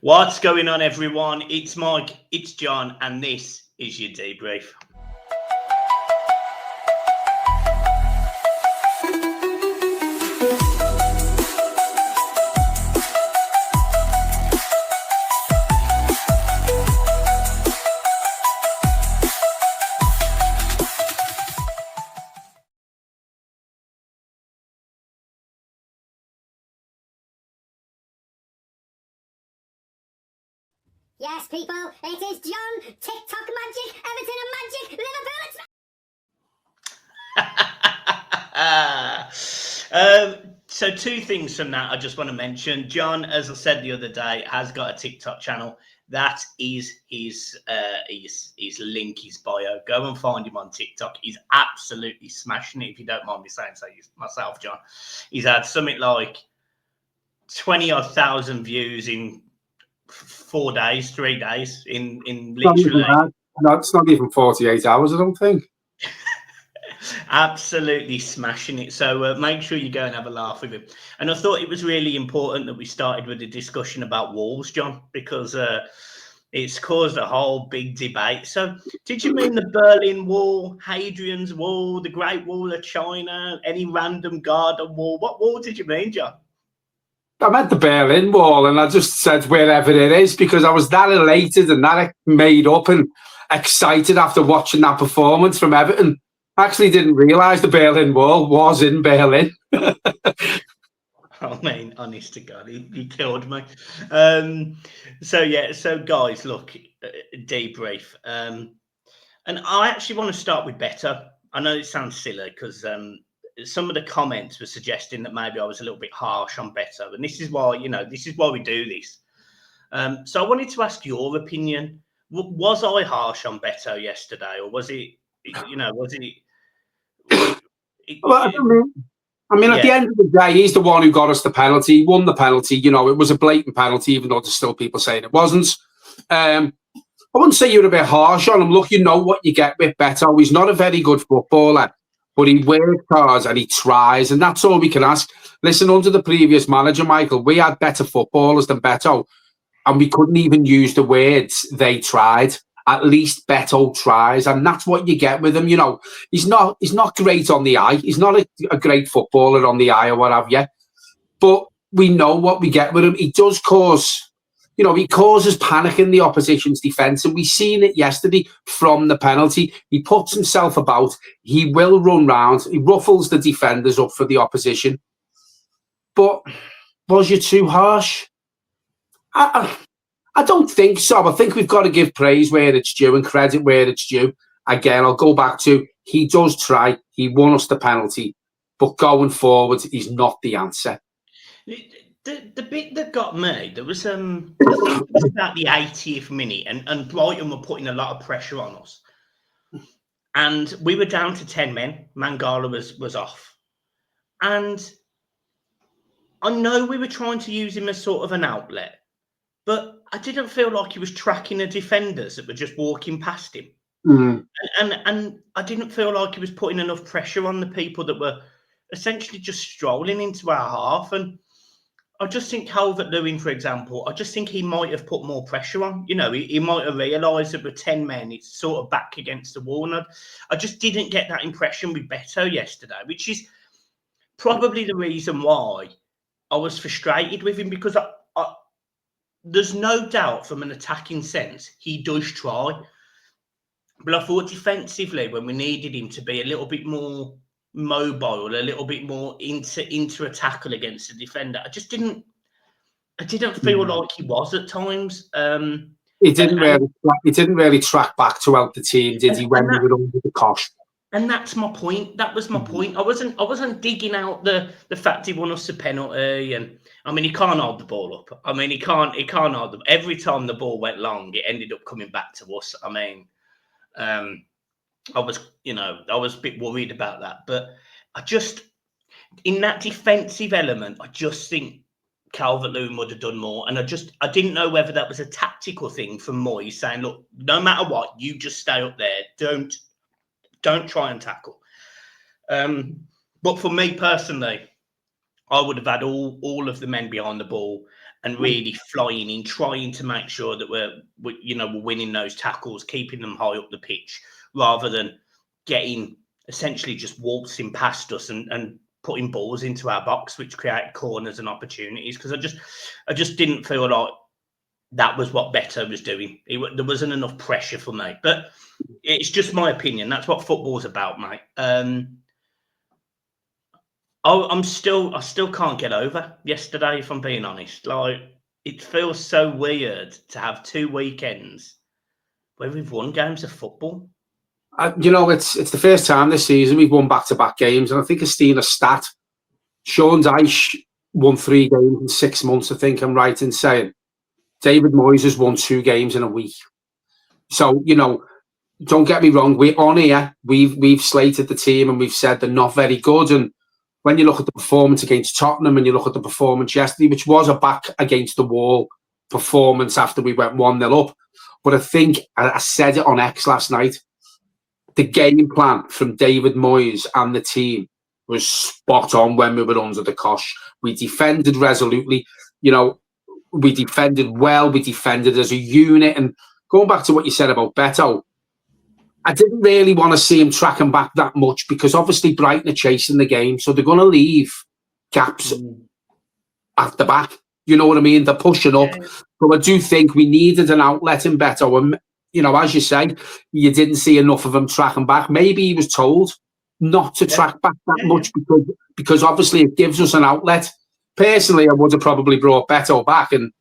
What's going on, everyone? It's Mike, it's John, and this is your debrief. Yes, people, it is John, TikTok magic, Everton and magic, Liverpool. So two things from that I just want to mention. John, as I said the other day, has got a TikTok channel. That is his link, his bio. Go and find him on TikTok. He's absolutely smashing it, if you don't mind me saying so myself, John. He's had something like 20,000 odd views in 4 days, 3 days, in literally. No, it's not even 48 hours, I don't think. Absolutely smashing it. So make sure you go and have a laugh with him. And I thought it was really important that we started with a discussion about walls, John, because it's caused a whole big debate. So did you mean the Berlin Wall, Hadrian's Wall, the Great Wall of China, any random garden wall? What wall did you mean, John? I meant the Berlin Wall, and I just said wherever it is because I was that elated and that made up and excited after watching that performance from Everton. I actually didn't realise the Berlin Wall was in Berlin. I mean, honest to God, he killed me. So guys, look, debrief. And I actually want to start with better. I know it sounds silly because some of the comments were suggesting that maybe I was a little bit harsh on better, and this is why we do this. So I wanted to ask your opinion. Was I harsh on Beto yesterday, or was it? Well, I mean, at the end of the day, he's the one who got us the penalty. He won the penalty. You know, it was a blatant penalty, even though there's still people saying it wasn't. I wouldn't say you're a bit harsh on him. Look, you know what you get with Beto. He's not a very good footballer, but he works hard and he tries, and that's all we can ask. Listen, under the previous manager, Michael, we had better footballers than Beto, and we couldn't even use the words "they tried." At least Beto tries, and that's what you get with him. You know, he's not great on the eye. He's not a great footballer on the eye or what have you. But we know what we get with him. He does cause, he causes panic in the opposition's defence, and we've seen it yesterday from the penalty. He puts himself about. He will run round. He ruffles the defenders up for the opposition. But was you too harsh? I don't think so. I think we've got to give praise where it's due and credit where it's due. Again, I'll go back to he does try. He won us the penalty. But going forward, he's not the answer. The bit that got me, there was I think it was about the 80th minute, and Brighton were putting a lot of pressure on us. And we were down to 10 men. Mangala was off. And I know we were trying to use him as sort of an outlet, but I didn't feel like he was tracking the defenders that were just walking past him. And I didn't feel like he was putting enough pressure on the people that were essentially just strolling into our half. And I just think Calvert-Lewin, for example, I just think he might have put more pressure on. He might have realised that with 10 men, it's sort of back against the wall. And I just didn't get that impression with Beto yesterday, which is probably the reason why I was frustrated with him, because there's no doubt from an attacking sense, he does try. But I thought defensively, when we needed him to be a little bit more mobile, a little bit more into a tackle against the defender, I didn't feel like he was at times. He didn't really track back to help the team, did he, when we were under the cosh? And that's my point. That was my point. I wasn't digging out the fact he won us a penalty, and I mean he can't hold the ball up. I mean he can't hold them. Every time the ball went long, it ended up coming back to us. I mean, I was a bit worried about that, but I just, in that defensive element, I just think Calvert-Lewin would have done more, and I didn't know whether that was a tactical thing from Moyes saying, look, no matter what, you just stay up there. Don't try and tackle. But for me personally, I would have had all of the men behind the ball and really flying in, trying to make sure that we're winning those tackles, keeping them high up the pitch, rather than getting essentially just waltzing past us and putting balls into our box, which created corners and opportunities. Because I just didn't feel like that was what Beto was doing. There wasn't enough pressure for me. But it's just my opinion. That's what football's about, mate. I still can't get over yesterday, if I'm being honest. Like, it feels so weird to have 2 weekends where we've won games of football. It's the first time this season we've won back-to-back games, and I think I've seen a stat. Sean Dyche won 3 games in 6 months, I think I'm right in saying. David Moyes has won 2 games in a week. So, don't get me wrong, we're on here. We've slated the team and we've said they're not very good. And when you look at the performance against Tottenham and you look at the performance yesterday, which was a back against the wall performance after we went 1-0 up. But I think, I said it on X last night, the game plan from David Moyes and the team was spot on when we were under the cosh. We defended resolutely. We defended well. We defended as a unit. And going back to what you said about Beto, I didn't really want to see him tracking back that much because obviously Brighton are chasing the game. So they're going to leave gaps at the back. You know what I mean? They're pushing up. But I do think we needed an outlet in Beto. And, as you say, you didn't see enough of him tracking back. Maybe he was told not to track back that much because obviously it gives us an outlet. Personally, I would have probably brought Beto back. And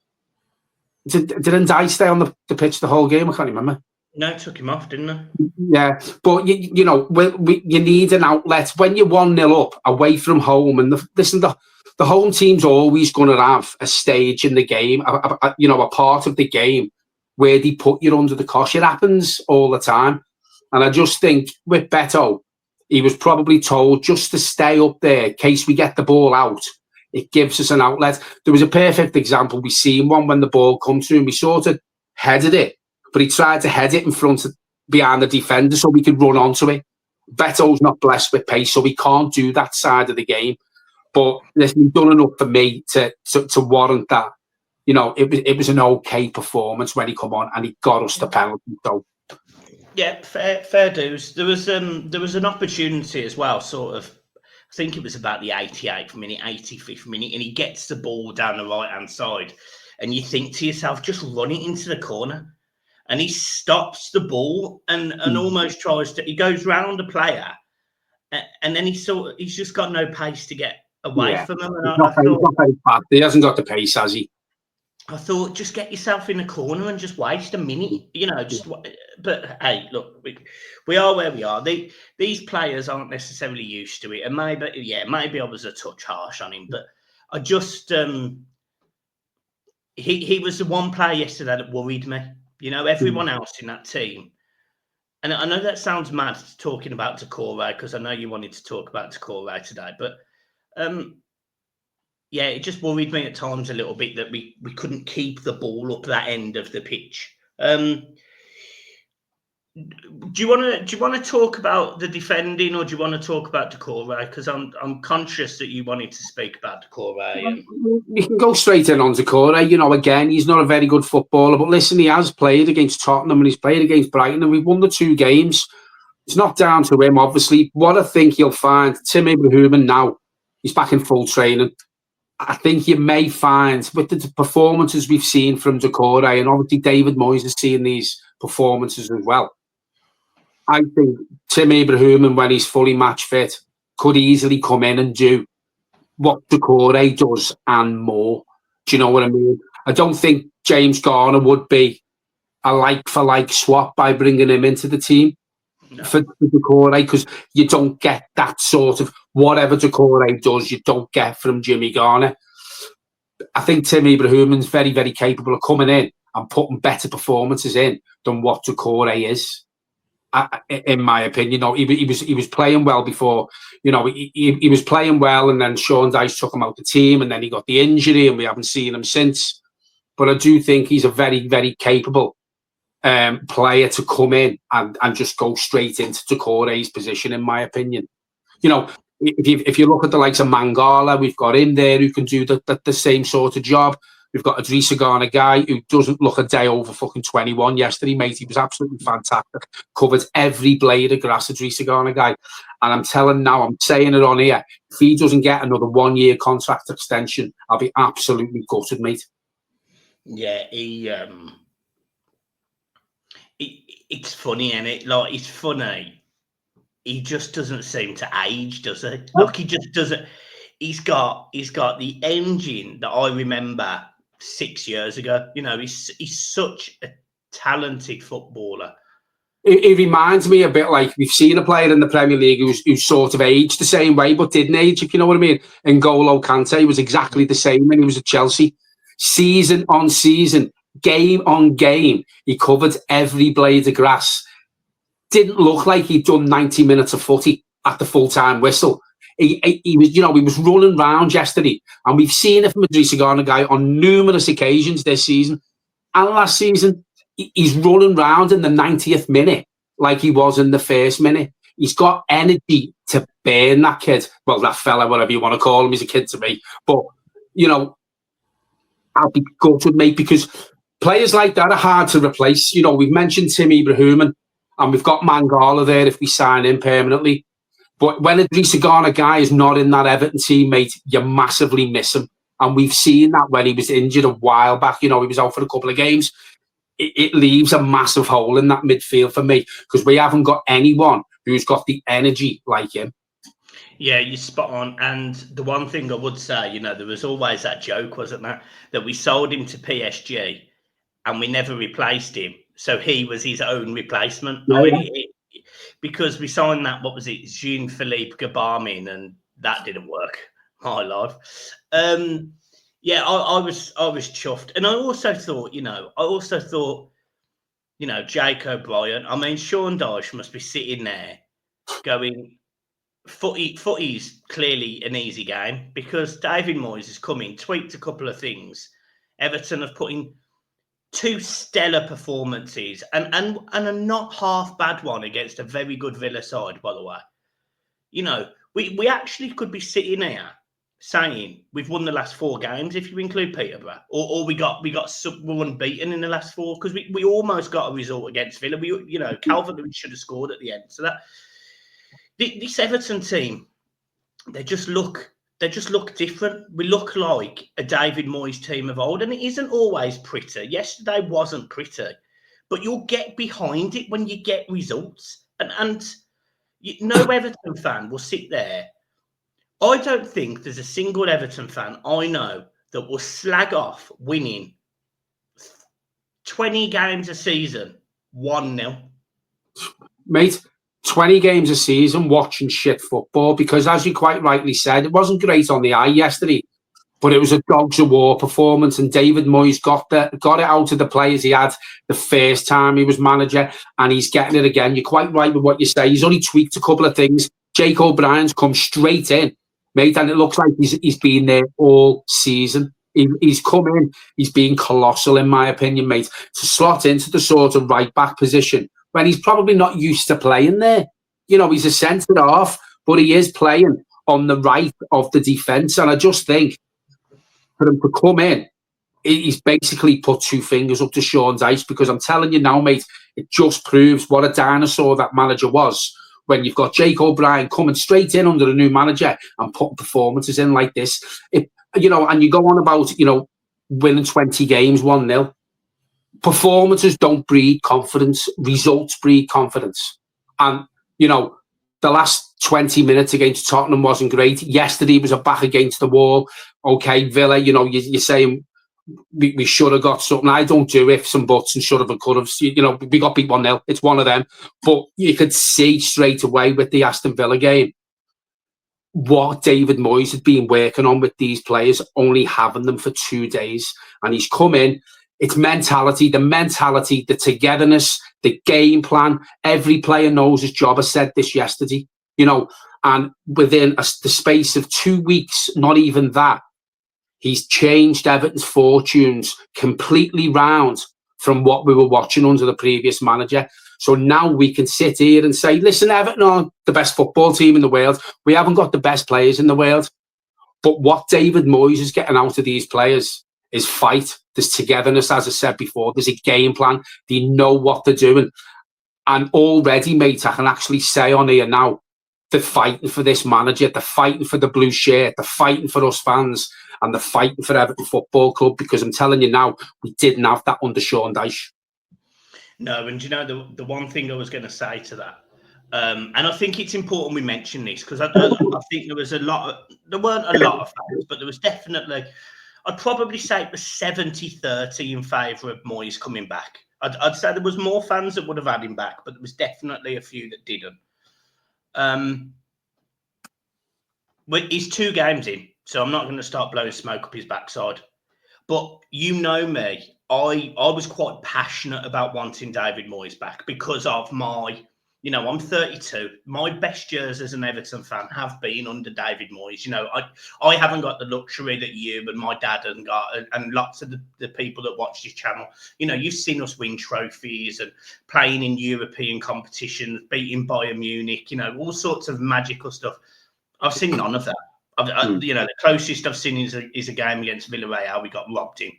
didn't Dyche stay on the pitch the whole game? I can't remember. No, took him off, didn't I? Yeah, but you need an outlet when you're 1-0 up away from home. And the home team's always going to have a stage in the game, a part of the game where they put you under the cosh. It happens all the time, and I just think with Beto, he was probably told just to stay up there in case we get the ball out. It gives us an outlet. There was a perfect example. We seen one when the ball comes through, and we sort of headed it. But he tried to head it in front behind the defender so we could run onto it. Beto's not blessed with pace, so he can't do that side of the game. But listen, he's done enough for me to warrant that. It was an okay performance when he come on and he got us the penalty. So yeah, fair dues. There was an opportunity as well, sort of. I think it was about the 88th minute, 85th minute, and he gets the ball down the right-hand side, and you think to yourself, just run it into the corner. And he stops the ball and almost tries to. He goes round the player, and then he's just got no pace to get away from him. And he hasn't got the pace, has he? I thought, just get yourself in the corner and just waste a minute, But hey, look, we are where we are. These players aren't necessarily used to it, and maybe I was a touch harsh on him, but I just he was the one player yesterday that worried me. Everyone else in that team. And I know that sounds mad talking about Decore, because I know you wanted to talk about Decore today. But, it just worried me at times a little bit that we couldn't keep the ball up that end of the pitch. Do you want to talk about the defending, or do you want to talk about Decore? Because I'm conscious that you wanted to speak about Decore. We can go straight in on Decore. Again, he's not a very good footballer, but listen, he has played against Tottenham and he's played against Brighton, and we've won the 2 games. It's not down to him, obviously. What I think you'll find, Tim Abraham now, he's back in full training. I think you may find with the performances we've seen from Decore, and obviously David Moyes has seen these performances as well. I think Tim Abraham, when he's fully match fit, could easily come in and do what Decore does and more. Do you know what I mean? I don't think James Garner would be a like-for-like swap by bringing him into the team for Decore, because you don't get that sort of whatever Decore does, you don't get from Jimmy Garner. I think Tim Abraham is very, very capable of coming in and putting better performances in than what Decore is. In my opinion, he was playing well before. He was playing well, and then Sean Dyche took him out the team, and then he got the injury, and we haven't seen him since. But I do think he's a very, very capable player to come in and just go straight into Decore's position, in my opinion. If you look at the likes of Mangala, we've got him there who can do the same sort of job. We've got a Idrissa Gana guy who doesn't look a day over fucking 21 yesterday, mate. He was absolutely fantastic. Covered every blade of grass, Idrissa Gana guy. And I'm saying it on here, if he doesn't get another 1-year contract extension, I'll be absolutely gutted, mate. Yeah, it's funny, isn't it? Like, it's funny. He just doesn't seem to age, does he? Like, he just doesn't. He's got the engine that I remember 6 years ago. You know, he's such a talented footballer. It reminds me a bit like we've seen a player in the Premier League who's sort of aged the same way, but didn't age, if you know what I mean. N'Golo Kante was exactly the same when he was at Chelsea. Season on season, game on game, he covered every blade of grass. Didn't look like he'd done 90 minutes of footy at the full-time whistle. He was, you know, he was running round yesterday, and we've seen it from Idrissa Gana guy on numerous occasions this season and last season. He's running round in the 90th minute like he was in the first minute. He's got energy to burn, that kid. Well, that fella, whatever you want to call him, he's a kid to me. But, you know, I'll be gutted, mate, because players like that are hard to replace. You know, we've mentioned Tim Ibrahimovic, and we've got Mangala there if we sign him permanently. But when Idrissa Gana guy is not in that Everton team, mate, you massively miss him. And we've seen that when he was injured a while back. You know, he was out for a couple of games. It leaves a massive hole in that midfield for me, because we haven't got anyone who's got the energy like him. Yeah, you're spot on. And the one thing I would say, you know, there was always that joke, wasn't there, that we sold him to PSG and we never replaced him. So he was his own replacement. Yeah. I mean, because we signed that, what was it, Jean-Philippe Gbamin, and that didn't work. My life. Yeah, I was chuffed. And I also thought, Jake O'Brien, I mean, Sean Dyche must be sitting there going, footy's clearly an easy game, because David Moyes has come in, tweaked a couple of things. Everton have put in 2 stellar performances and a not half bad one against a very good Villa side, by the way. You know, we actually could be sitting here saying we've won the last 4 games if you include Peterborough, or we got unbeaten in the last 4, because we almost got a result against Villa. Calvert-Lewin should have scored at the end. So that this Everton team, they just look different. We look like a David Moyes team of old, and it isn't always pretty. Yesterday wasn't pretty, but you'll get behind it when you get results. And no Everton fan will sit there. I don't think there's a single Everton fan I know that will slag off winning 20 games a season 1-0. Mate, 20 games a season watching shit football, because, as you quite rightly said, it wasn't great on the eye yesterday, but it was a dogs of war performance, and David Moyes got it out of the players he had the first time he was manager, and he's getting it again. You're quite right with what you say. He's only tweaked a couple of things. Jake O'Brien's come straight in, mate, and it looks like he's been there all season. He's come in, he's been colossal, in my opinion, mate, to slot into the sort of right-back position when he's probably not used to playing there. You know, he's a centre-half, but he is playing on the right of the defence, and I just think for him to come in, he's basically put 2 fingers up to Sean Dyche, because I'm telling you now, mate, it just proves what a dinosaur that manager was, when you've got Jake O'Brien coming straight in under a new manager and putting performances in like this. And you go on about, winning 20 games 1-0. Performances don't breed confidence. Results breed confidence. And, the last 20 minutes against Tottenham wasn't great. Yesterday was a back against the wall. Okay, Villa, you're saying we should have got something. I don't do ifs and buts and should have and could have. We got beat 1-0. It's one of them. But you could see straight away with the Aston Villa game what David Moyes had been working on with these players, only having them for 2 days. And he's come in. It's mentality, the togetherness, the game plan. Every player knows his job. I said this yesterday, and within the space of 2 weeks, not even that, he's changed Everton's fortunes completely round from what we were watching under the previous manager. So now we can sit here and say, listen, Everton are the best football team in the world. We haven't got the best players in the world. But what David Moyes is getting out of these players is fight. There's togetherness, as I said before. There's a game plan. They know what they're doing. And already, mate, I can actually say on here now, they're fighting for this manager. They're fighting for the blue shirt. They're fighting for us fans. And they're fighting for Everton Football Club, because I'm telling you now, we didn't have that under Sean Dyche. No, and you know, the one thing I was going to say to that, and I think it's important we mention this, because I think there weren't a lot of fans, but there was definitely, I'd probably say it was 70-30 in favour of Moyes coming back. I'd say there was more fans that would have had him back, but there was definitely a few that didn't. But he's 2 games in, so I'm not going to start blowing smoke up his backside. But you know me, I was quite passionate about wanting David Moyes back because of my, you know, I'm 32. My best years as an Everton fan have been under David Moyes. You know, I haven't got the luxury that you and my dad have got, and lots of the people that watch this channel. You know, you've seen us win trophies and playing in European competitions, beating Bayern Munich, you know, all sorts of magical stuff. I've seen none of that. You know, the closest I've seen is a game against Villarreal. We got robbed in.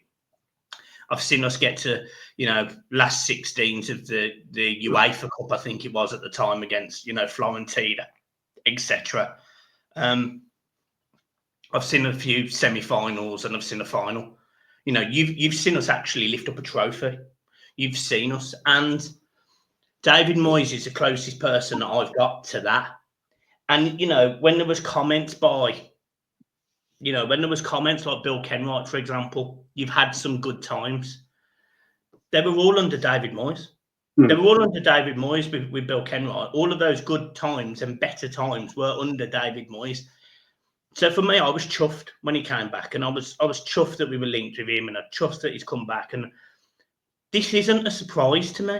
I've seen us get to, you know, last 16s of the UEFA Cup, I think it was at the time, against, you know, Fiorentina, etc. I've seen a few semi-finals and I've seen a final. You know, you've seen us actually lift up a trophy. You've seen us, and David Moyes is the closest person that I've got to that. And, you know, when there was comments like Bill Kenwright, for example, you've had some good times. They were all under David Moyes. They were all under David Moyes with Bill Kenwright. All of those good times and better times were under David Moyes. So for me, I was chuffed when he came back, and I was chuffed that we were linked with him, and I chuffed that he's come back. And this isn't a surprise to me.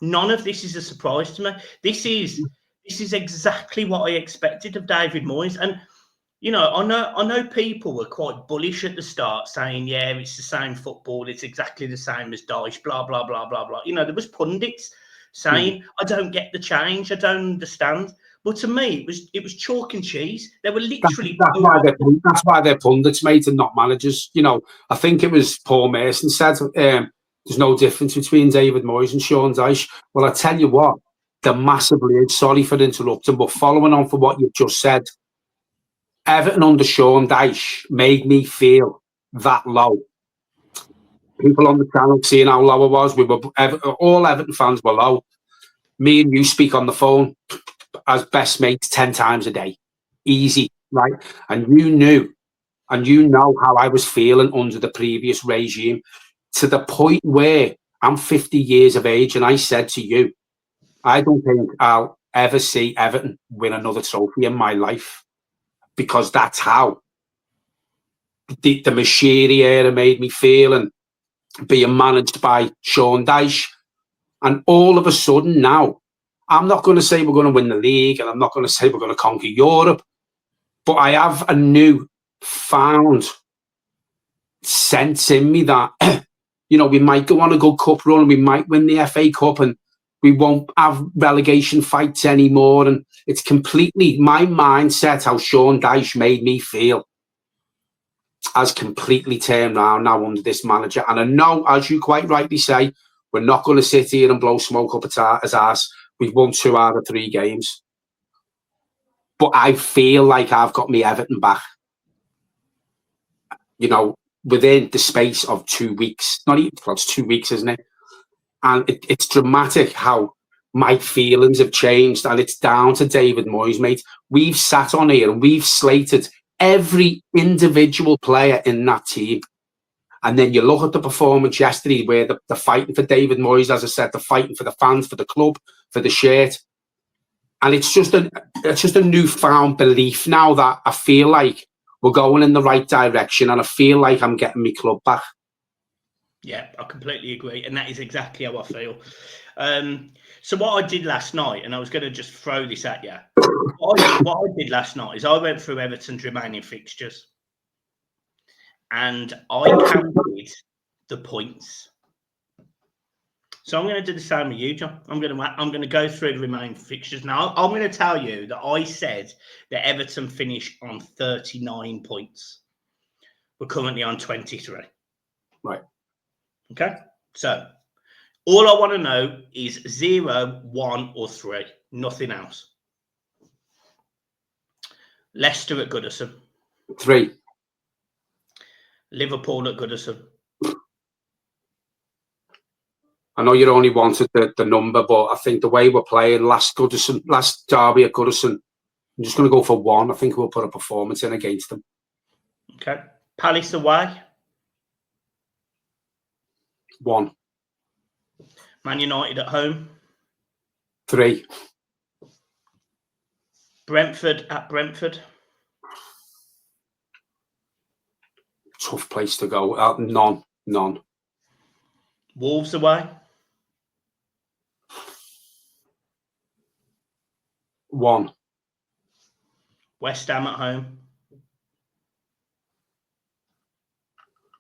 None of this is a surprise to me. This is exactly what I expected of David Moyes. And, you know, I know people were quite bullish at the start, saying, yeah, it's the same football. It's exactly the same as Dyche, blah, blah, blah, blah, blah. You know, there was pundits saying, I don't get the change. I don't understand. But to me, it was chalk and cheese. They were literally... That's why they're pundits, mate, and not managers. You know, I think it was Paul Mason said, there's no difference between David Moyes and Sean Dyche. Well, I tell you what, they're massively, sorry for interrupting, but following on from what you've just said, Everton under Sean Dyche made me feel that low. People on the channel seeing how low I was. All Everton fans were low. Me and you speak on the phone as best mates 10 times a day. Easy, right? And you knew, and you know how I was feeling under the previous regime, to the point where I'm 50 years of age, and I said to you, I don't think I'll ever see Everton win another trophy in my life, because that's how the Mashiri era made me feel, and being managed by Sean Dyche. And all of a sudden now, I'm not going to say we're going to win the league, and I'm not going to say we're going to conquer Europe, but I have a new found sense in me that, you know, we might go on a good cup run, and we might win the FA Cup, and we won't have relegation fights anymore. And it's completely my mindset, how Sean Dyche made me feel, has completely turned around now under this manager. And I know, as you quite rightly say, we're not going to sit here and blow smoke up his ass. We've won 2 out of 3 games. But I feel like I've got me Everton back. You know, within the space of 2 weeks. Not even, well, it's 2 weeks, isn't it? And it's dramatic how my feelings have changed. And it's down to David Moyes, mate. We've sat on here and we've slated every individual player in that team. And then you look at the performance yesterday, where they're fighting for David Moyes, as I said, they're fighting for the fans, for the club, for the shirt. And it's just a newfound belief now that I feel like we're going in the right direction, and I feel like I'm getting my club back. Yeah, I completely agree. And that is exactly how I feel. So what I did last night, and I was going to just throw this at you. What I did last night is I went through Everton's remaining fixtures, and I counted the points. So I'm going to do the same with you, John. I'm going to go through the remaining fixtures. Now, I'm going to tell you that I said that Everton finished on 39 points. We're currently on 23. Right. Okay. So all I want to know is 0, 1, or 3. Nothing else. Leicester at Goodison. 3. Liverpool at Goodison. I know you only wanted the number, but I think the way we're playing last derby at Goodison, I'm just going to go for 1. I think we'll put a performance in against them. Okay. Palace away. 1. Man United at home. 3. Brentford at Brentford. Tough place to go. None. Wolves away. 1. West Ham at home.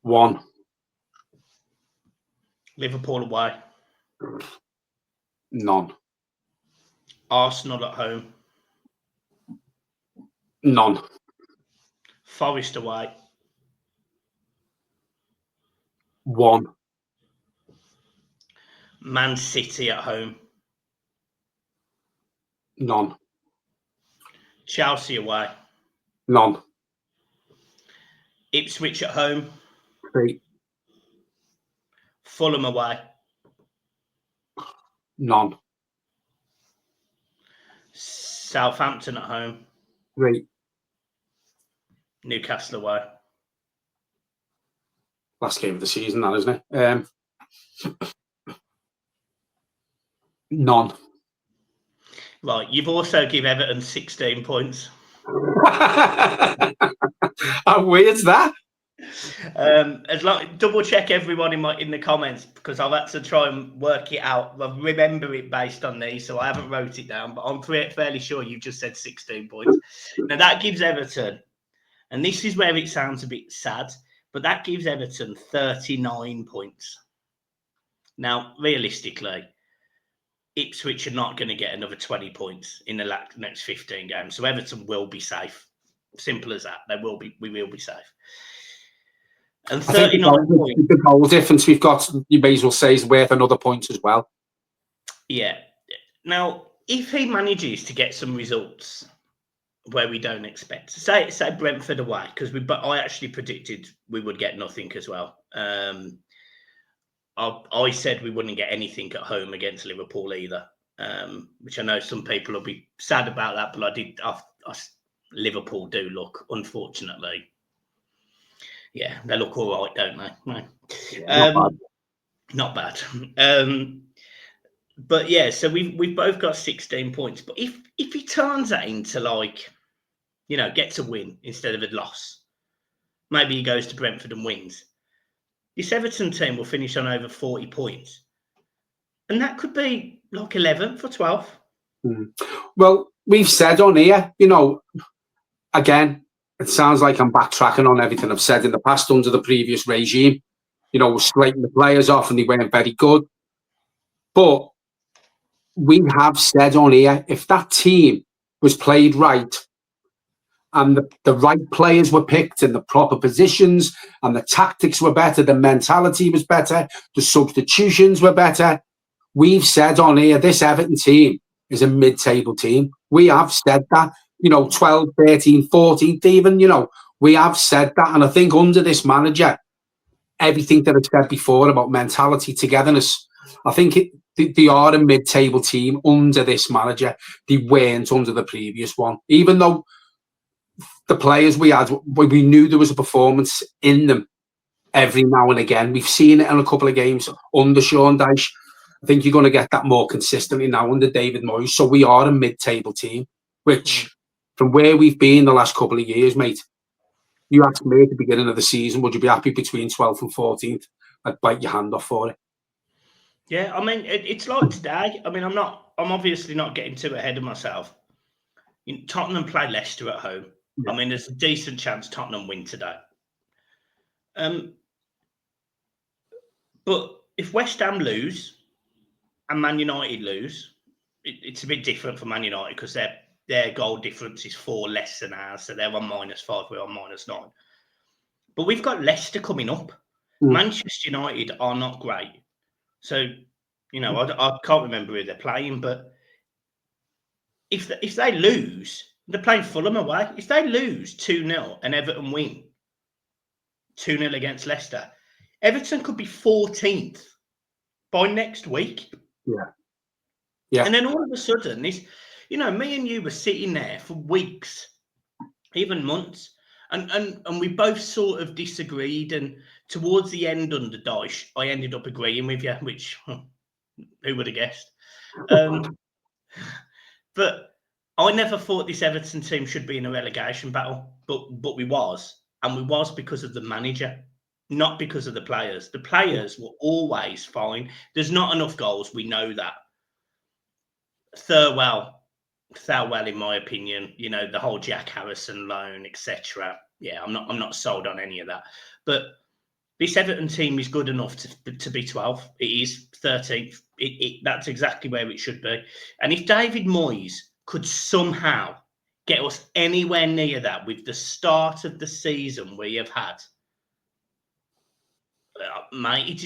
1. Liverpool away. None. Arsenal at home. None. Forest away. 1. Man City at home. None. Chelsea away. None. Ipswich at home. 3. Fulham away. None. Southampton at home. 3. Newcastle away. Last game of the season, that isn't it? None. Right, you've also given Everton 16 points. How weird's that? As long double check everyone in the comments, because I've had to try and work it out. I remember it based on these, so I haven't wrote it down, but I'm fairly sure you've just said 16 points. Now that gives Everton, and this is where it sounds a bit sad, but that gives Everton 39 points. Now, realistically, Ipswich are not going to get another 20 points in the next 15 games, so Everton will be safe. Simple as that. We will be safe. And 39 points. The goal difference we've got, you may as well say, is worth another point as well. Yeah. Now, if he manages to get some results where we don't expect, say Brentford away, because I actually predicted we would get nothing as well. I said we wouldn't get anything at home against Liverpool either, which I know some people will be sad about that, but Liverpool do look, unfortunately. Yeah, they look all right, don't they? No. Yeah, not bad. But yeah, so we've both got 16 points. But if he turns that into, like, gets a win instead of a loss, maybe he goes to Brentford and wins, this Everton team will finish on over 40 points. And that could be like 11th or 12th. Well, we've said on here, again, it sounds like I'm backtracking on everything I've said in the past under the previous regime. We're slating the players off and they weren't very good. But we have said on here, if that team was played right and the right players were picked in the proper positions and the tactics were better, the mentality was better, the substitutions were better, we've said on here, this Everton team is a mid-table team. We have said that. 12, 13, 14th even, we have said that. And I think under this manager, everything that I said before about mentality, togetherness, I think they are a mid-table team under this manager. They weren't under the previous one. Even though the players we had, we knew there was a performance in them every now and again. We've seen it in a couple of games under Sean Dyche. I think you're going to get that more consistently now under David Moyes. So we are a mid-table team, which... From where we've been the last couple of years, mate, you asked me at the beginning of the season, would you be happy between 12th and 14th? I'd bite your hand off for it. Yeah, I mean, it's like today. I mean, I'm obviously not getting too ahead of myself. Tottenham play Leicester at home. Yeah. I mean, there's a decent chance Tottenham win today. But if West Ham lose and Man United lose, it's a bit different for Man United because their goal difference is 4 less than ours. So they're on -5, we're on -9. But we've got Leicester coming up. Manchester United are not great. So, you know, I can't remember who they're playing, but if they lose, they're playing Fulham away. If they lose 2-0 and Everton win 2-0 against Leicester, Everton could be 14th by next week. Yeah. And then all of a sudden, this, you know, me and you were sitting there for weeks, even months, and we both sort of disagreed. And towards the end under Dyche, I ended up agreeing with you, which who would have guessed? But I never thought this Everton team should be in a relegation battle, but we was, and we was because of the manager, not because of the players. The players were always fine. There's not enough goals. We know that. Thirlwell, in my opinion, you know, the whole Jack Harrison loan, etc. Yeah, I'm not sold on any of that. But this Everton team is good enough to be 12th. It is 13th. That's exactly where it should be. And if David Moyes could somehow get us anywhere near that with the start of the season we have had, mate,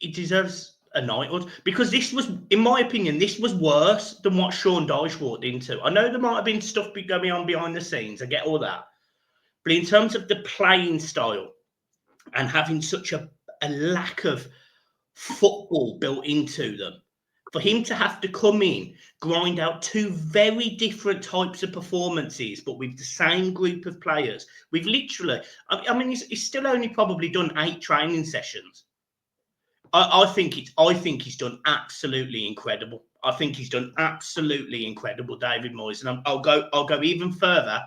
it deserves a knighthood, because this was, in my opinion, this was worse than what Sean Dyche walked into. I know there might have been stuff going on behind the scenes. I get all that. But in terms of the playing style and having such a lack of football built into them, for him to have to come in, grind out two very different types of performances, but with the same group of players, we've literally, I mean, he's still only probably done 8 training sessions. I think he's done absolutely incredible. I think he's done absolutely incredible, David Moyes. And I'll go even further.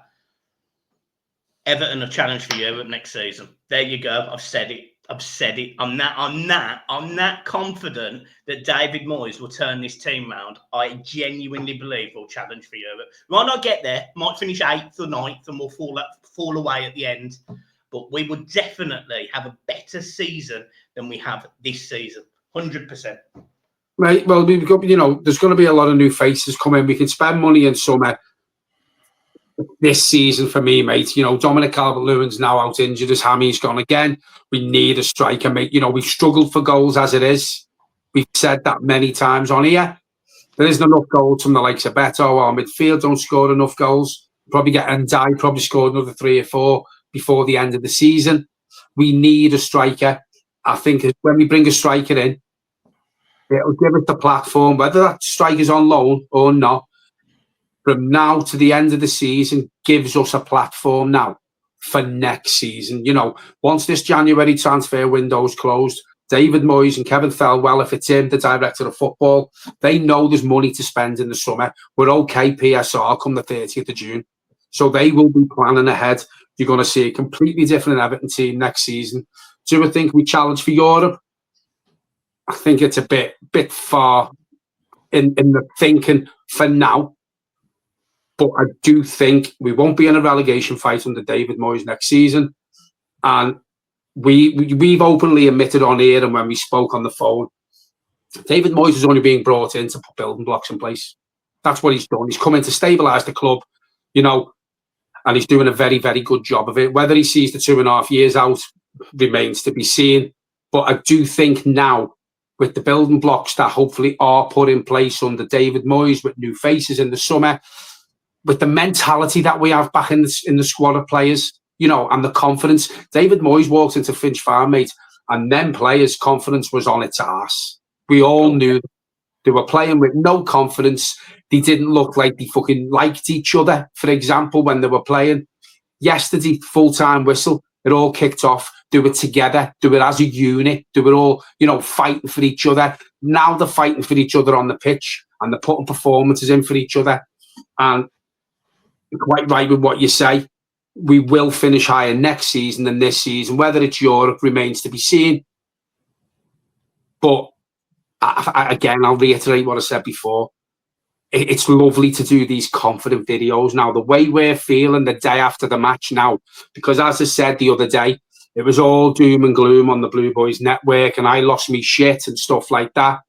Everton a challenge for Europe next season. There you go. I've said it. I'm that confident that David Moyes will turn this team round. I genuinely believe we'll challenge for Europe. Might not get there. Might finish 8th or 9th, and we'll fall away at the end. But we would definitely have a better season than we have this season. 100%. Right. Well, we've got, you know, there's going to be a lot of new faces coming. We can spend money in summer. This season for me, mate, you know, Dominic Calvert-Lewin's now out injured. His hammy's gone again. We need a striker, mate. You know, we've struggled for goals as it is. We've said that many times on here. There isn't enough goals from the likes of Beto. Our midfield don't score enough goals. Probably get Ndai, probably scored another 3 or 4 before the end of the season. We need a striker. I think when we bring a striker in, it'll give us the platform, whether that striker's on loan or not. From now to the end of the season, gives us a platform now for next season. You know, once this January transfer window is closed, David Moyes and Kevin Thelwell, if it's him, the director of football, they know there's money to spend in the summer. We're okay PSR come the 30th of June. So they will be planning ahead. You're going to see a completely different Everton team next season. Do I think we challenge for Europe? I think it's a bit far in the thinking for now. But I do think we won't be in a relegation fight under David Moyes next season. And we've openly admitted on here and when we spoke on the phone, David Moyes is only being brought in to put building blocks in place. That's what he's done. He's come in to stabilise the club, you know, and he's doing a very, very good job of it. Whether he sees the 2.5 years out remains to be seen. But I do think now, with the building blocks that hopefully are put in place under David Moyes, with new faces in the summer, with the mentality that we have back in the squad of players, you know, and the confidence. David Moyes walked into Finch Farm, mate, and then players' confidence was on its arse. We all knew they were playing with no confidence. They didn't look like they fucking liked each other, for example, when they were playing. Yesterday, full-time whistle, it all kicked off. Do it together, do it as a unit, do it all, you know, fighting for each other. Now they're fighting for each other on the pitch and they're putting performances in for each other. And you're quite right with what you say. We will finish higher next season than this season. Whether it's Europe remains to be seen. But again, I'll reiterate what I said before. It's lovely to do these confident videos now. The way we're feeling the day after the match now, because as I said the other day, it was all doom and gloom on the Blue Boys network and I lost me shit and stuff like that.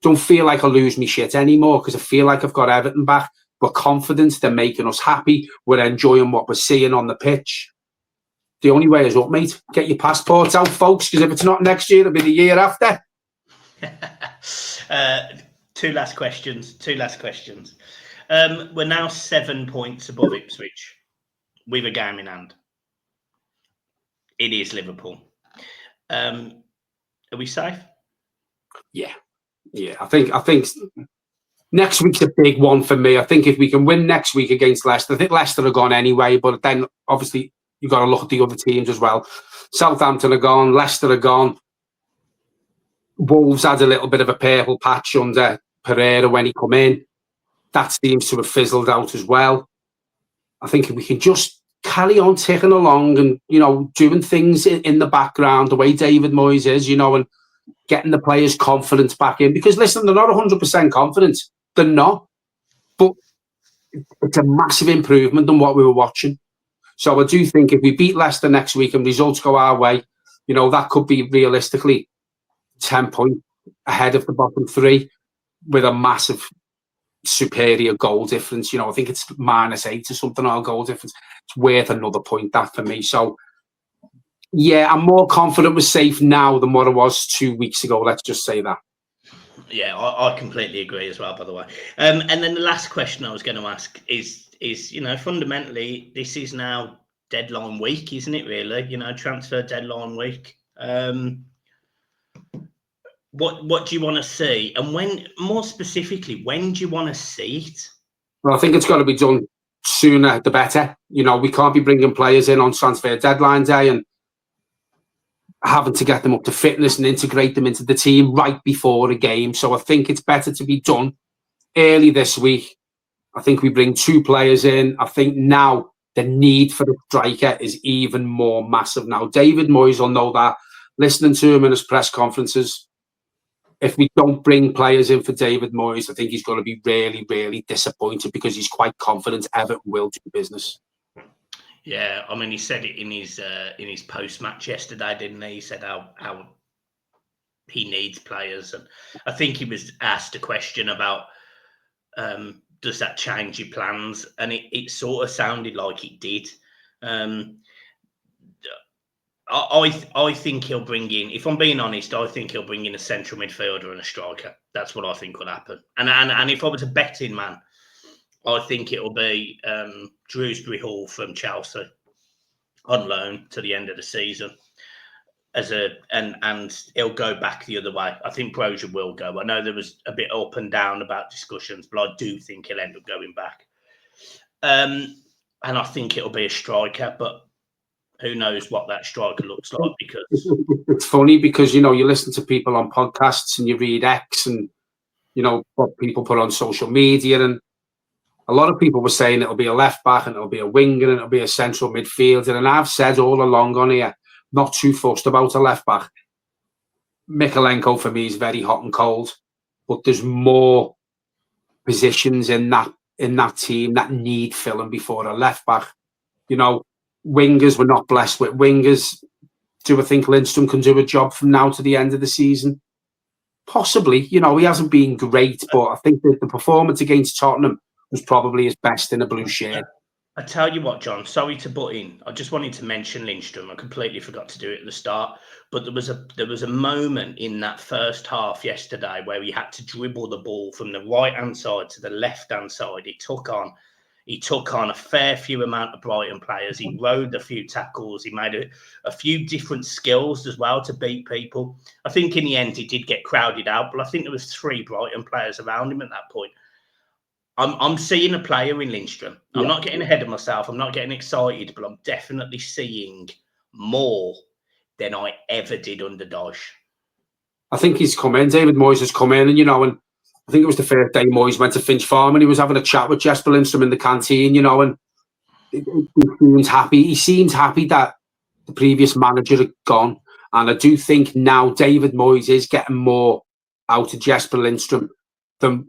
Don't feel like I lose me shit anymore because I feel like I've got Everton back. We're confident, they're making us happy. We're enjoying what we're seeing on the pitch. the only way is up, mate. Get your passports out, folks, because if it's not next year, it'll be the year after. Two last questions. We're now 7 points above Ipswich with a game in hand. It is Liverpool. Are we safe? Yeah. I think next week's a big one for me. I think if we can win next week against Leicester, I think Leicester are gone anyway, but then obviously you've got to look at the other teams as well. Southampton are gone, Leicester are gone. Wolves had a little bit of a purple patch under Pereira when he come in. That seems to have fizzled out as well. I think if we can just carry on ticking along and, doing things in the background, the way David Moyes is, and getting the players' confidence back in. Because, listen, they're not 100% confident. They're not. But it's a massive improvement than what we were watching. So I do think if we beat Leicester next week and results go our way, that could be realistically 10 points ahead of the bottom three with a massive superior goal difference. I think it's -8 or something, our goal difference. It's worth another point, that, for me. So, yeah, I'm more confident we're safe now than what I was 2 weeks ago. Let's just say that. Yeah, I completely agree as well, by the way. And then the last question I was going to ask is fundamentally, this is now deadline week, isn't it, really? Transfer deadline week. What do you want to see? And when, more specifically, when do you want to see it? Well, I think it's got to be done sooner the better. We can't be bringing players in on transfer deadline day and having to get them up to fitness and integrate them into the team right before a game. So I think it's better to be done early this week. I think we bring 2 players in. I think now the need for the striker is even more massive now. David Moyes will know that. Listening to him in his press conferences, if we don't bring players in for David Moyes, I think he's going to be really, really disappointed because he's quite confident Everton will do business. Yeah, I mean, he said it in his post-match yesterday, didn't he? He said how he needs players, and I think he was asked a question about does that change your plans, and it sort of sounded like it did. I think he'll bring in, if I'm being honest, I think he'll bring in a central midfielder and a striker. That's what I think will happen. And if I was a betting man, I think it'll be Shrewsbury Hall from Chelsea on loan to the end of the season. And he'll go back the other way. I think Brozier will go. I know there was a bit up and down about discussions, but I do think he'll end up going back. And I think it'll be a striker, but who knows what that striker looks like, because it's funny because, you listen to people on podcasts and you read X and, what people put on social media, and a lot of people were saying it'll be a left back and it'll be a winger and it'll be a central midfielder. And I've said all along on here, not too fussed about a left back. Mikalenko for me is very hot and cold, but there's more positions in that team that need filling before a left back. Wingers, we're not blessed with wingers. Do I think Lindstrom can do a job from now to the end of the season? Possibly. He hasn't been great, but I think that the performance against Tottenham was probably his best in a blue shirt. I tell you what, John, sorry to butt in. I just wanted to mention Lindstrom. I completely forgot to do it at the start. But there was a moment in that first half yesterday where he had to dribble the ball from the right-hand side to the left-hand side. He took on a fair few amount of Brighton players. He rode a few tackles. He made a few different skills as well to beat people. I think in the end he did get crowded out, but I think there was 3 Brighton players around him at that point. I'm seeing a player in Lindstrom. I'm not getting ahead of myself. I'm not getting excited, but I'm definitely seeing more than I ever did under Dyche. I think he's come in. David Moyes has come in, and and I think it was the first day Moyes went to Finch Farm and he was having a chat with Jesper Lindstrom in the canteen, and he seems happy. He seems happy that the previous manager had gone. And I do think now David Moyes is getting more out of Jesper Lindstrom than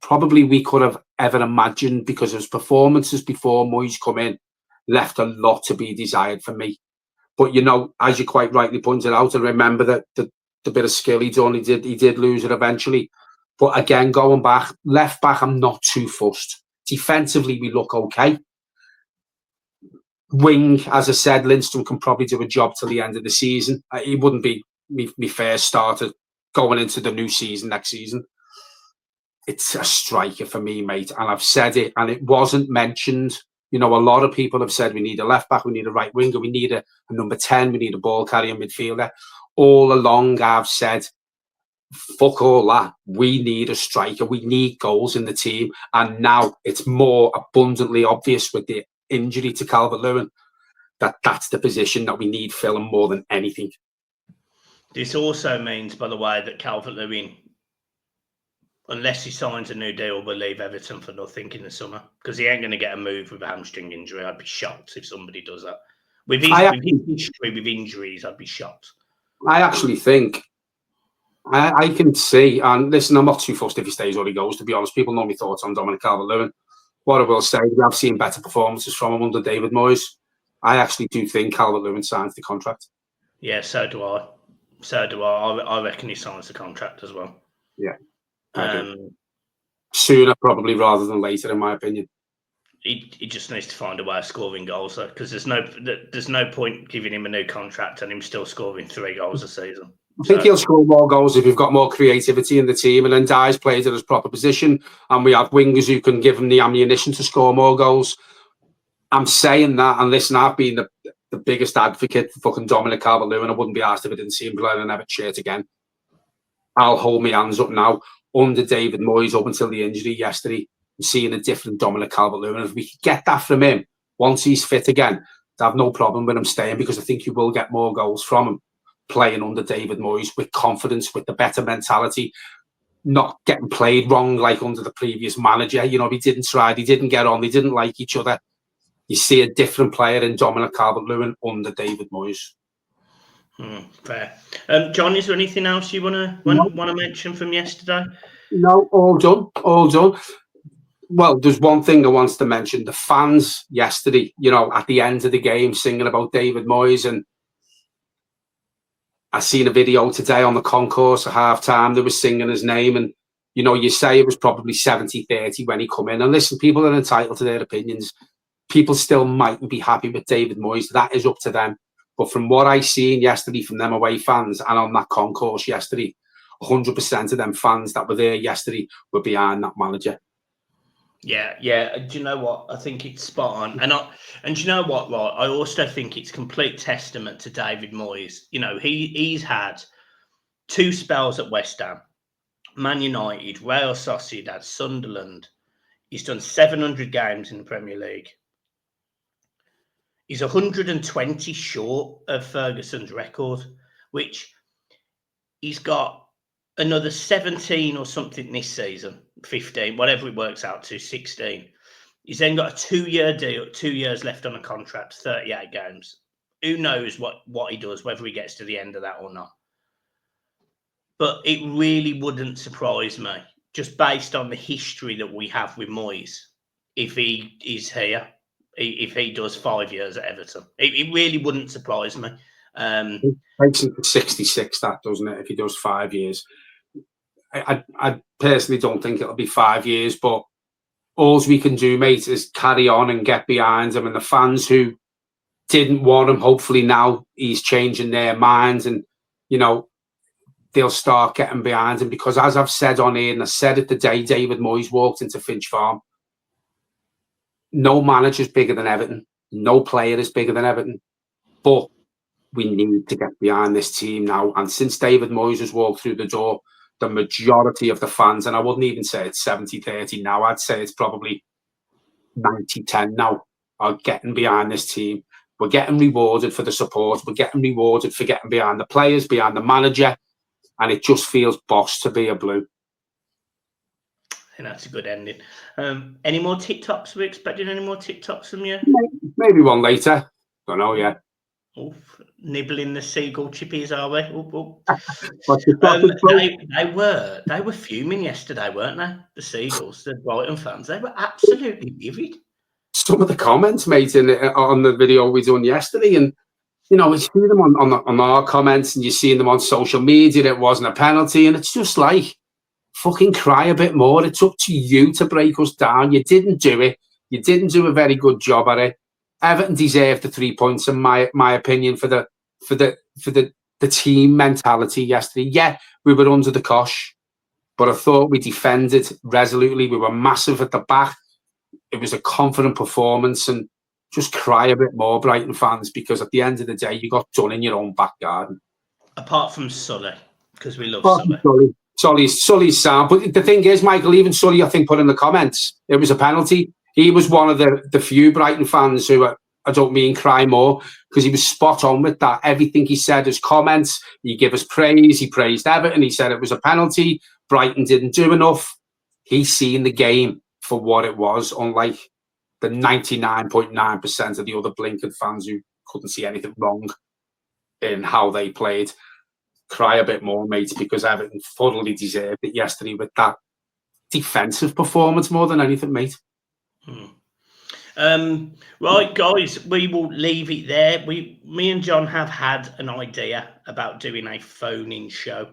probably we could have ever imagined, because his performances before Moyes come in left a lot to be desired for me. But, as you quite rightly pointed out, I remember that the bit of skill he done, he did lose it eventually. But again, going back, left back, I'm not too fussed. Defensively, we look okay. Wing, as I said, Lindstrom can probably do a job till the end of the season. He wouldn't be me first starter going into the new season next season. It's a striker for me, mate, and I've said it, and it wasn't mentioned. You know, a lot of people have said we need a left back, we need a right winger, we need a number 10, we need a ball carrying midfielder. All along, I've said, fuck all that. We need a striker. We need goals in the team, and now it's more abundantly obvious with the injury to Calvert-Lewin that's the position that we need filling more than anything. This also means, by the way, that Calvert-Lewin, unless he signs a new deal, will leave Everton for nothing in the summer, because he ain't going to get a move with a hamstring injury. I'd be shocked if somebody does that. With his history with injuries, I'd be shocked. I actually think I can see, and listen, I'm not too fussed if he stays or he goes, to be honest. People know my thoughts on Dominic Calvert-Lewin. What I will say, we have seen better performances from him under David Moyes. I actually do think Calvert-Lewin signs the contract. Yeah, so do I. So do I. I reckon he signs the contract as well. Yeah. Sooner, probably, rather than later, in my opinion. He just needs to find a way of scoring goals, because there's no point giving him a new contract and him still scoring 3 goals a season. I think he'll score more goals if we've got more creativity in the team, and then Dyes plays at his proper position, and we have wingers who can give him the ammunition to score more goals. I'm saying that, and listen, I've been the biggest advocate for fucking Dominic Calvert-Lewin. I wouldn't be asked if I didn't see him playing an Everton shirt again. I'll hold my hands up now. Under David Moyes, up until the injury yesterday, I'm seeing a different Dominic Calvert-Lewin. If we could get that from him, once he's fit again, I have no problem with him staying, because I think you will get more goals from him playing under David Moyes with confidence, with the better mentality, not getting played wrong like under the previous manager. You know, he didn't try, he didn't get on, they didn't like each other. You see a different player in Dominic Calvert-Lewin under David Moyes. Fair. John, is there anything else you want to mention from yesterday? No, all done. All done. Well, there's one thing I want to mention. The fans yesterday, you know, at the end of the game, singing about David Moyes, and I seen a video today on the concourse at half-time. They were singing his name, and, you know, you say it was probably 70-30 when he come in. And listen, people are entitled to their opinions. People still mightn't be happy with David Moyes. That is up to them. But from what I seen yesterday from them away fans and on that concourse yesterday, 100% of them fans that were there yesterday were behind that manager. Yeah. Do you know what? I think it's spot on. And do you know what, right? I also think it's complete testament to David Moyes. You know, he's had 2 spells at West Ham, Man United, Real Sociedad, Sunderland. He's done 700 games in the Premier League. He's 120 short of Ferguson's record, which he's got another 17 or something this season, 15, whatever it works out to, 16. He's then got a 2-year deal, 2 years left on a contract, 38 games. Who knows what he does, whether he gets to the end of that or not. But it really wouldn't surprise me, just based on the history that we have with Moyes, if he is here. If he does 5 years at Everton, it really wouldn't surprise me. It takes him to 66, that, doesn't it, if he does 5 years? I personally don't think it'll be 5 years, but all we can do, mate, is carry on and get behind him. And the fans who didn't want him, hopefully now he's changing their minds, and, you know, they'll start getting behind him. Because as I've said on here, and I said it the day David Moyes walked into Finch Farm, no manager is bigger than Everton. No player is bigger than Everton. But we need to get behind this team now. And since David Moyes has walked through the door, the majority of the fans, and I wouldn't even say it's 70-30 now, I'd say it's probably 90-10 now, are getting behind this team. We're getting rewarded for the support. We're getting rewarded for getting behind the players, behind the manager. And it just feels boss to be a Blue. I think that's a good ending. Any more TikToks? Are we expecting any more TikToks from you? Maybe one later. Don't know yet. Nibbling the seagull chippies, are we? They were fuming yesterday, weren't they? The Seagulls, the Brighton fans. They were absolutely livid. Some of the comments, mate, on the video we done yesterday, and, you know, we see them on our comments, and you're seeing them on social media that it wasn't a penalty, and it's just like, fucking cry a bit more. It's up to you to break us down. You didn't do it. You didn't do a very good job at it. Everton deserved the 3 points, in my opinion, for the team mentality yesterday. Yeah, we were under the cosh, but I thought we defended resolutely. We were massive at the back. It was a confident performance, and just cry a bit more, Brighton fans, because at the end of the day, you got done in your own back garden. Apart from Sully, because we love Sully. Sully's sound. But the thing is, Michael, even Sully, I think, put in the comments, it was a penalty. He was one of the few Brighton fans who, I don't mean cry more, because he was spot on with that. Everything he said, his comments, he gave us praise. He praised Everton. He said it was a penalty. Brighton didn't do enough. He's seen the game for what it was, unlike the 99.9% of the other blinkered fans who couldn't see anything wrong in how they played. Cry a bit more, mate, because Everton thoroughly deserved it yesterday with that defensive performance more than anything, mate. Right, guys, we will leave it there. Me and John have had an idea about doing a phone-in show.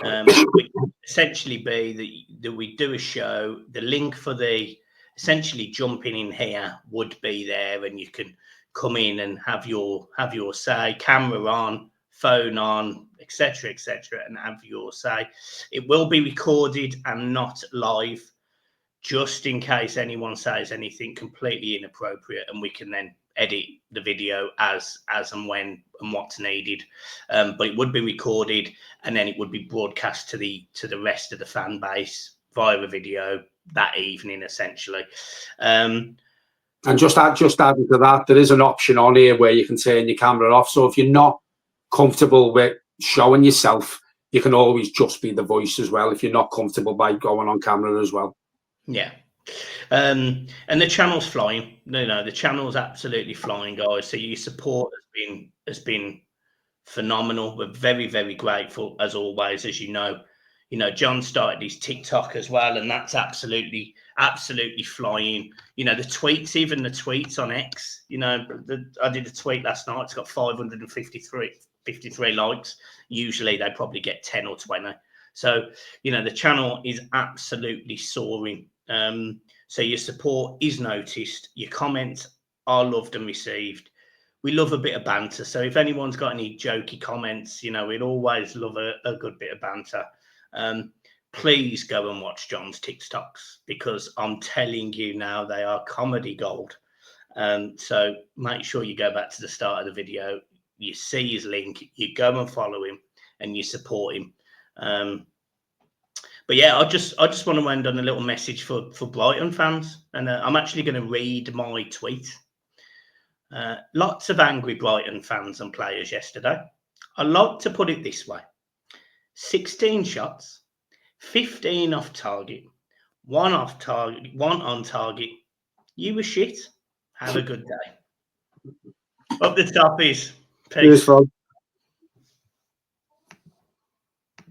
Which would essentially be that we do a show. The link for the essentially jumping in here would be there, and you can come in and have your say, camera on, phone on, etc., and have your say. It will be recorded and not live, just in case anyone says anything completely inappropriate, and we can then edit the video as and when and what's needed. But it would be recorded, and then it would be broadcast to the rest of the fan base via a video that evening, essentially. And just adding to that, there is an option on here where you can turn your camera off. So if you're not comfortable with showing yourself, you can always just be the voice as well, if you're not comfortable by going on camera as well. Yeah. And the channel's flying. No, the channel's absolutely flying, guys. So your support has been phenomenal. We're very, very grateful, as always. As you know, John started his TikTok as well, and that's absolutely flying. The tweets, even the tweets on X. I did a tweet last night. It's got 553 likes. Usually they probably get 10 or 20. So the channel is absolutely soaring. So your support is noticed. Your comments are loved and received. We love a bit of banter. So if anyone's got any jokey comments, we'd always love a good bit of banter. Please go and watch John's TikToks, because I'm telling you now, they are comedy gold. So make sure you go back to the start of the video. You see his link, you go and follow him, and you support him. But yeah, I just want to end on a little message for Brighton fans, and I'm actually going to read my tweet. Lots of angry Brighton fans and players yesterday. I like to put it this way: 16 shots, 15 off target, 1 off target, 1 on target. You were shit. Have a good day. Up the top is. Peace. Cheers,